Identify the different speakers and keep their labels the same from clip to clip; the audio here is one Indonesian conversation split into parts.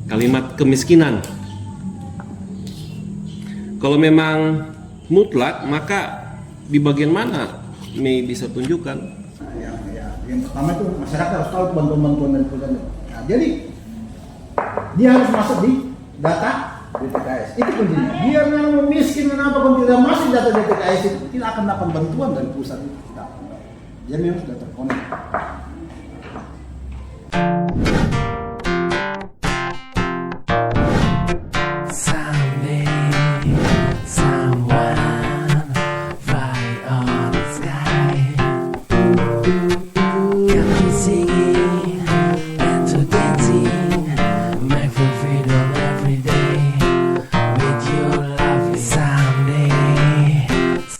Speaker 1: Kalimat kemiskinan, kalau memang mutlak, maka di bagian mana Mei bisa tunjukkan?
Speaker 2: Yang pertama itu masyarakat harus tahu bantuan-bantuan dan program. Nah, jadi dia harus masuk di data DTKS. Itu kuncinya. Dia memang miskin kenapa kalau tidak masuk data DTKS itu tidak akan dapat bantuan dari pusat itu. Tidak. Dia memang sudah terkonek.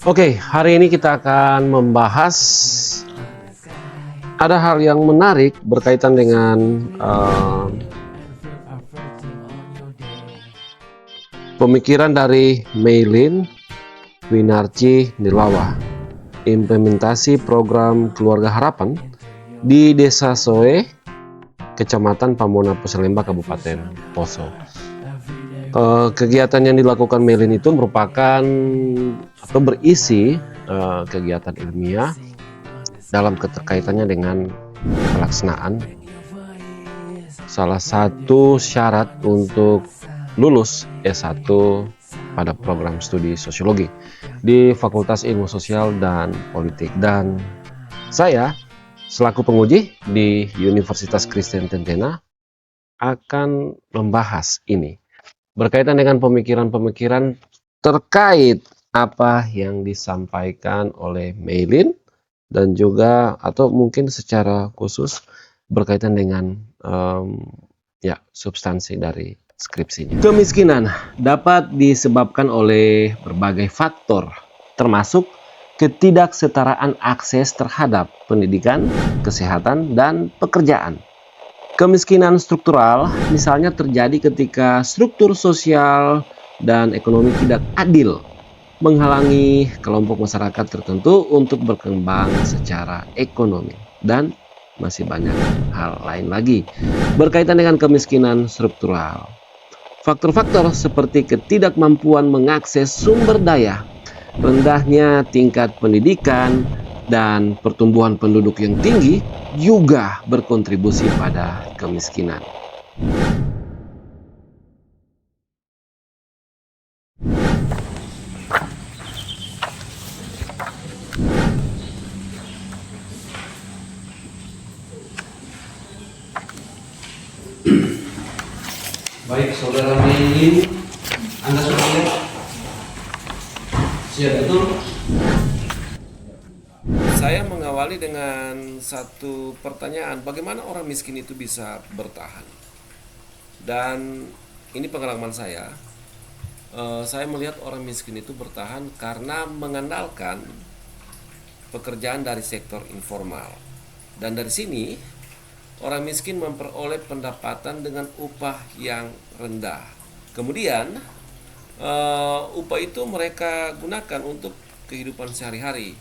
Speaker 1: Oke, hari ini kita akan membahas ada hal yang menarik berkaitan dengan pemikiran dari Meilin Winarci Nilawa, implementasi program Keluarga Harapan di Desa Soe, Kecamatan Pamona Pusalemba, Kabupaten Poso. Kegiatan yang dilakukan Meilin itu merupakan atau berisi kegiatan ilmiah dalam keterkaitannya dengan pelaksanaan salah satu syarat untuk lulus S1 pada program studi sosiologi di Fakultas Ilmu Sosial dan Politik. Dan saya selaku penguji di Universitas Kristen Tentena akan membahas ini berkaitan dengan pemikiran-pemikiran terkait apa yang disampaikan oleh Meilin dan juga atau mungkin secara khusus berkaitan dengan substansi dari skripsinya. Kemiskinan dapat disebabkan oleh berbagai faktor, termasuk ketidaksetaraan akses terhadap pendidikan, kesehatan, dan pekerjaan. Kemiskinan struktural misalnya terjadi ketika struktur sosial dan ekonomi tidak adil, menghalangi kelompok masyarakat tertentu untuk berkembang secara ekonomi, dan masih banyak hal lain lagi berkaitan dengan kemiskinan struktural. Faktor-faktor seperti ketidakmampuan mengakses sumber daya, rendahnya tingkat pendidikan, dan pertumbuhan penduduk yang tinggi juga berkontribusi pada kemiskinan.
Speaker 3: Baik, saudara Meilin, Anda sudah lihat? Siap, betul?
Speaker 1: Saya mengawali dengan satu pertanyaan, bagaimana orang miskin itu bisa bertahan? Dan ini pengalaman saya melihat orang miskin itu bertahan karena mengandalkan pekerjaan dari sektor informal. Dan dari sini, orang miskin memperoleh pendapatan dengan upah yang rendah. Kemudian, upah itu mereka gunakan untuk kehidupan sehari-hari.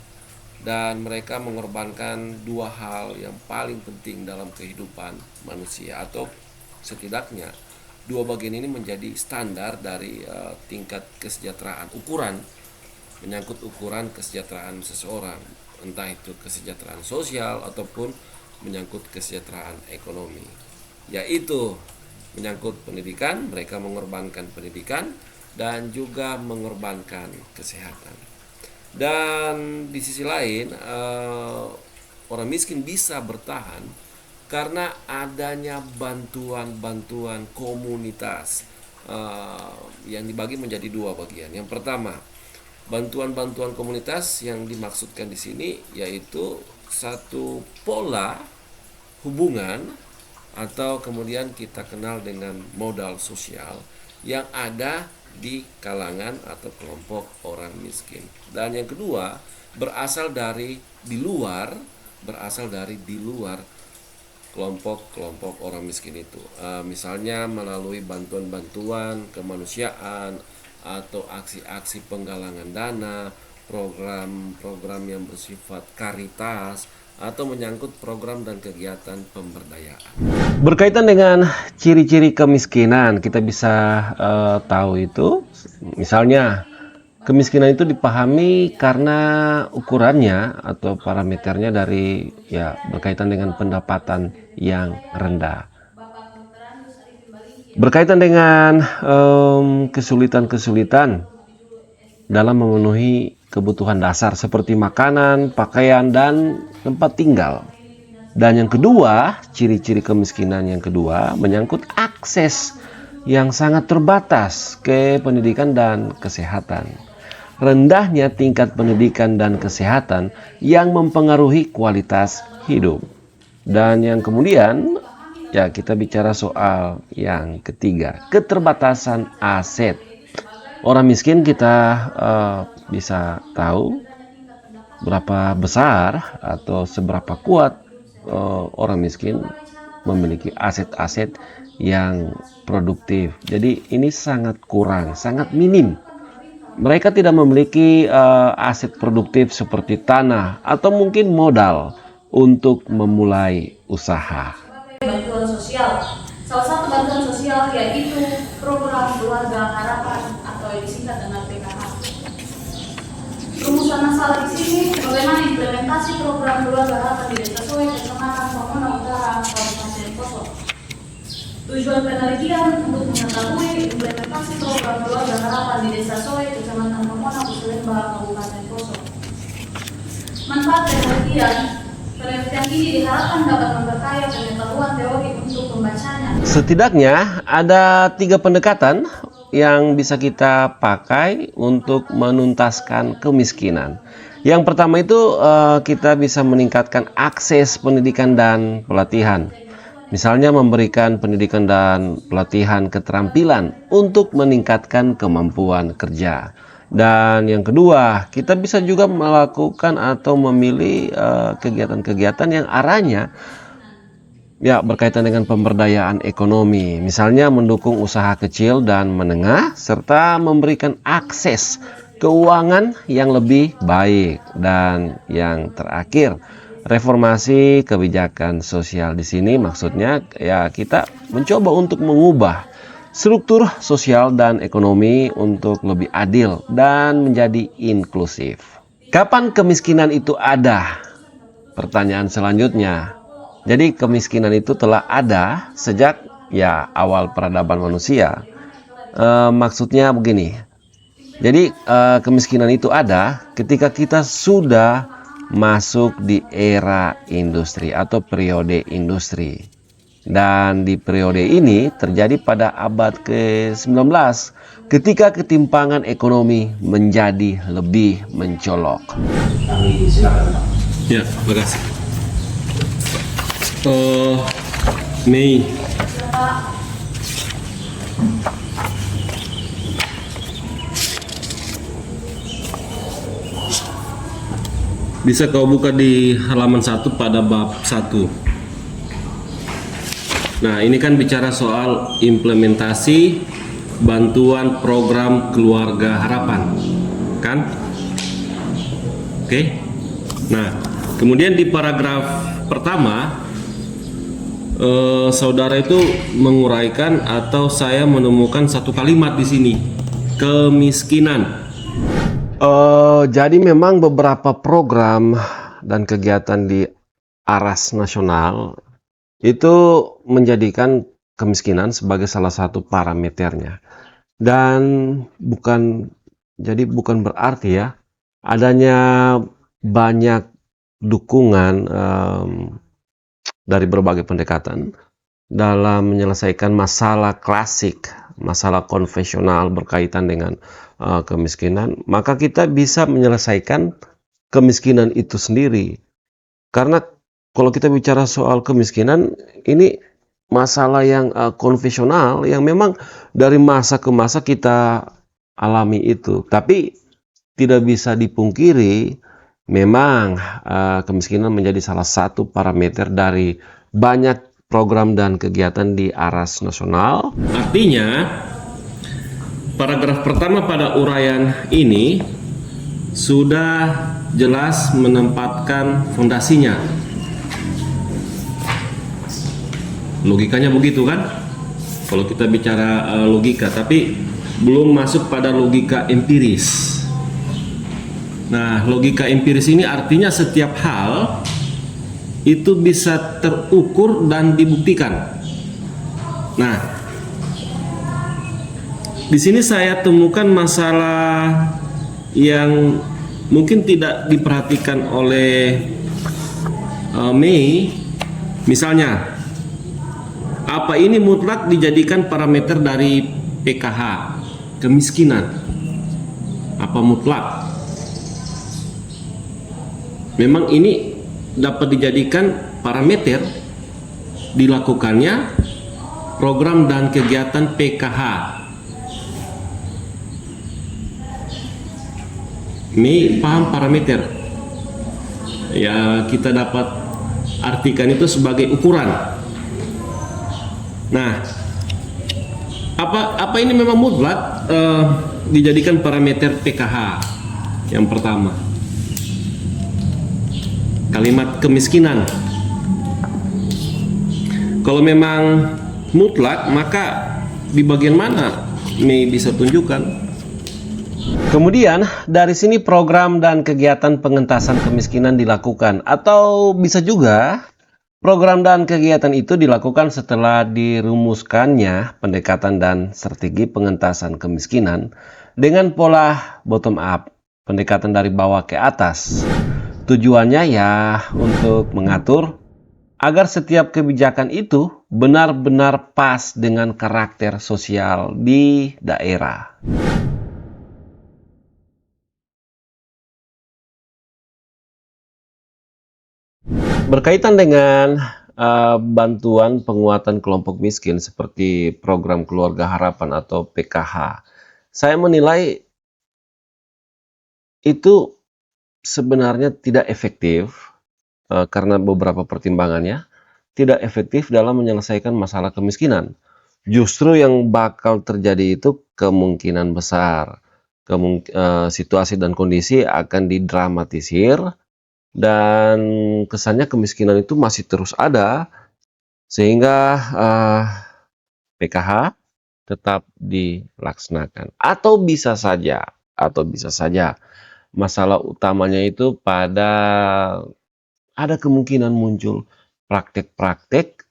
Speaker 1: Dan mereka mengorbankan dua hal yang paling penting dalam kehidupan manusia, atau setidaknya dua bagian ini menjadi standar dari tingkat kesejahteraan, menyangkut ukuran kesejahteraan seseorang, entah itu kesejahteraan sosial ataupun menyangkut kesejahteraan ekonomi, yaitu menyangkut pendidikan. Mereka mengorbankan pendidikan dan juga mengorbankan kesehatan. Dan di sisi lain, orang miskin bisa bertahan karena adanya bantuan-bantuan komunitas yang dibagi menjadi dua bagian. Yang pertama, bantuan-bantuan komunitas yang dimaksudkan di sini yaitu satu pola hubungan atau kemudian kita kenal dengan modal sosial yang ada di kalangan atau kelompok orang miskin. Dan yang kedua, berasal dari di luar kelompok-kelompok orang miskin itu. Misalnya melalui bantuan-bantuan kemanusiaan atau aksi-aksi penggalangan dana, program-program yang bersifat karitas, atau menyangkut program dan kegiatan pemberdayaan. Berkaitan dengan ciri-ciri kemiskinan, kita bisa tahu itu, misalnya kemiskinan itu dipahami karena ukurannya atau parameternya dari berkaitan dengan pendapatan yang rendah. Berkaitan dengan kesulitan-kesulitan dalam memenuhi kebutuhan dasar seperti makanan, pakaian, dan tempat tinggal. Dan yang kedua, ciri-ciri kemiskinan yang kedua menyangkut akses yang sangat terbatas ke pendidikan dan kesehatan. Rendahnya tingkat pendidikan dan kesehatan yang mempengaruhi kualitas hidup. Dan yang kemudian, kita bicara soal yang ketiga, keterbatasan aset. Orang miskin kita bisa tahu berapa besar atau seberapa kuat orang miskin memiliki aset-aset yang produktif. Jadi ini sangat kurang, sangat minim. Mereka tidak memiliki aset produktif seperti tanah atau mungkin modal untuk memulai usaha.
Speaker 4: Bantuan sosial. Salah satu bantuan sosial yaitu program keluarga harapan atau yang disingkat dengan PKH. Rumusan masalah di sini bagaimana implementasi program keluarga harapan di Desa Soe, Kecamatan Pamona Utara, Kabupaten Poso. Tujuan penelitian untuk mengetahui implementasi program keluarga harapan di Desa Soe, Kecamatan Pamona, Pusulembah, Kabupaten Poso. Manfaat penelitian ini diharapkan dapat memperkaya pengetahuan teori untuk pembacanya.
Speaker 1: Setidaknya ada 3 pendekatan yang bisa kita pakai untuk menuntaskan kemiskinan. Yang pertama itu kita bisa meningkatkan akses pendidikan dan pelatihan. Misalnya memberikan pendidikan dan pelatihan keterampilan untuk meningkatkan kemampuan kerja. Dan yang kedua, kita bisa juga melakukan atau memilih kegiatan-kegiatan yang arahnya berkaitan dengan pemberdayaan ekonomi. Misalnya mendukung usaha kecil dan menengah serta memberikan akses keuangan yang lebih baik. Dan yang terakhir, reformasi kebijakan sosial. Di sini maksudnya kita mencoba untuk mengubah struktur sosial dan ekonomi untuk lebih adil dan menjadi inklusif. Kapan kemiskinan itu ada? Pertanyaan selanjutnya. Jadi kemiskinan itu telah ada sejak awal peradaban manusia. Maksudnya begini. Jadi kemiskinan itu ada ketika kita sudah masuk di era industri atau periode industri. Dan di periode ini terjadi pada abad ke-19 ketika ketimpangan ekonomi menjadi lebih mencolok.
Speaker 3: Kami silakan Pak.
Speaker 1: Ya, terima kasih. Mei. Bisa kau buka di halaman 1 pada bab 1. Nah, ini kan bicara soal implementasi bantuan program keluarga harapan, kan? Oke. Nah, kemudian di paragraf pertama, saudara itu menguraikan atau saya menemukan satu kalimat di sini, kemiskinan. Jadi memang beberapa program dan kegiatan di aras nasional itu menjadikan kemiskinan sebagai salah satu parameternya. Dan bukan berarti adanya banyak dukungan dari berbagai pendekatan dalam menyelesaikan masalah klasik, masalah konvensional berkaitan dengan kemiskinan, maka kita bisa menyelesaikan kemiskinan itu sendiri. Karena kalau kita bicara soal kemiskinan, ini masalah yang konvensional yang memang dari masa ke masa kita alami itu. Tapi tidak bisa dipungkiri memang kemiskinan menjadi salah satu parameter dari banyak program dan kegiatan di ARAS nasional. Artinya, paragraf pertama pada uraian ini sudah jelas menempatkan fondasinya. Logikanya begitu kan? Kalau kita bicara logika, tapi belum masuk pada logika empiris. Nah, logika empiris ini artinya setiap hal itu bisa terukur dan dibuktikan. Nah, di sini saya temukan masalah yang mungkin tidak diperhatikan oleh Mei. Misalnya, apa ini mutlak dijadikan parameter dari PKH kemiskinan? Apa mutlak? Memang ini dapat dijadikan parameter dilakukannya program dan kegiatan PKH. Ini paham parameter? Ya, kita dapat artikan itu sebagai ukuran. Nah, apa ini memang mutlak dijadikan parameter PKH? Yang pertama, kalimat kemiskinan. Kalau memang mutlak, maka di bagian mana ini bisa tunjukkan? Kemudian dari sini program dan kegiatan pengentasan kemiskinan dilakukan, atau bisa juga program dan kegiatan itu dilakukan setelah dirumuskannya pendekatan dan strategi pengentasan kemiskinan dengan pola bottom up, pendekatan dari bawah ke atas. Tujuannya ya untuk mengatur agar setiap kebijakan itu benar-benar pas dengan karakter sosial di daerah. Berkaitan dengan bantuan penguatan kelompok miskin seperti program Keluarga Harapan atau PKH, saya menilai itu sebenarnya tidak efektif karena beberapa pertimbangannya. Tidak efektif dalam menyelesaikan masalah kemiskinan. Justru yang bakal terjadi itu kemungkinan besar situasi dan kondisi akan didramatisir dan kesannya kemiskinan itu masih terus ada, sehingga PKH tetap dilaksanakan. Atau bisa saja masalah utamanya itu pada ada kemungkinan muncul praktek-praktek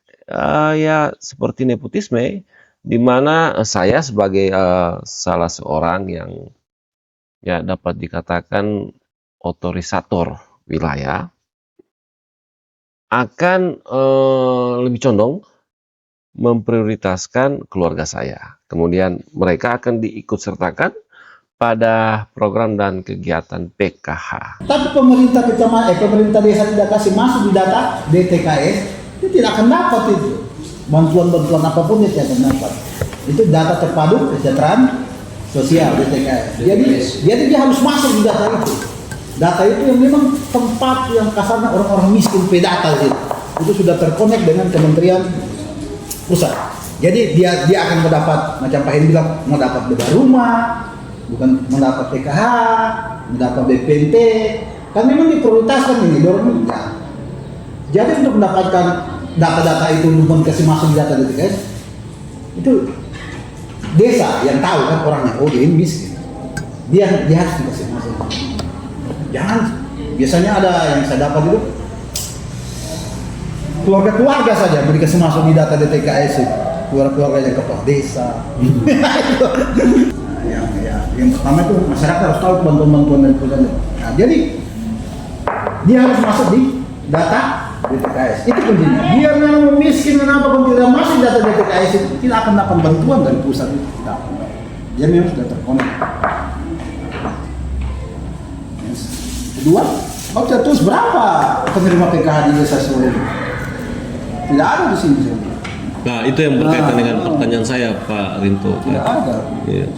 Speaker 1: ya seperti nepotisme, di mana saya sebagai salah seorang yang ya dapat dikatakan otorisator wilayah akan lebih condong memprioritaskan keluarga saya. Kemudian mereka akan diikut sertakan pada program dan kegiatan PKH.
Speaker 2: Tapi pemerintah pemerintah desa tidak kasih masuk di data DTKS, itu tidak akan dapat itu. Bantuan-bantuan apapun itu tidak akan dapat. Itu data terpadu kesejahteraan sosial DTKS. Jadi dia harus masuk di data itu. Data itu yang memang tempat yang kasarnya orang-orang miskin pedata itu sudah terkonek dengan Kementerian Pusat. Jadi dia akan mendapat, macam Pak Hedi bilang, mau dapat beda rumah, bukan mendapat PKH, mendapat BPNT, kan memang diprioritaskan ini dorong ya. Jadi untuk mendapatkan data-data itu untuk kasih masuk di data DTKS itu desa yang tahu kan orangnya, oh dia ini miskin, dia harus dikasih masuk. Jangan, biasanya ada yang saya dapat itu keluarga-keluarga saja dikasih masuk di data DTKS, keluarga-keluarga yang kepala desa. Yang pertama itu masyarakat harus tahu bantuan-bantuan dari pemerintah. Nah, jadi dia harus masuk di data DTKS. Itu kuncinya. Dia memang miskin kenapa pun tidak masuk di data DTKS itu tidak akan dapat bantuan dari pusat itu. Tidak. Dia memang sudah terkonek. Kedua, mau terus berapa penerima PKH di desa Solo? Tidak ada di sini.
Speaker 1: Nah, itu yang berkaitan dengan pertanyaan saya, Pak Rinto.
Speaker 2: Tidak ada.
Speaker 1: Iya.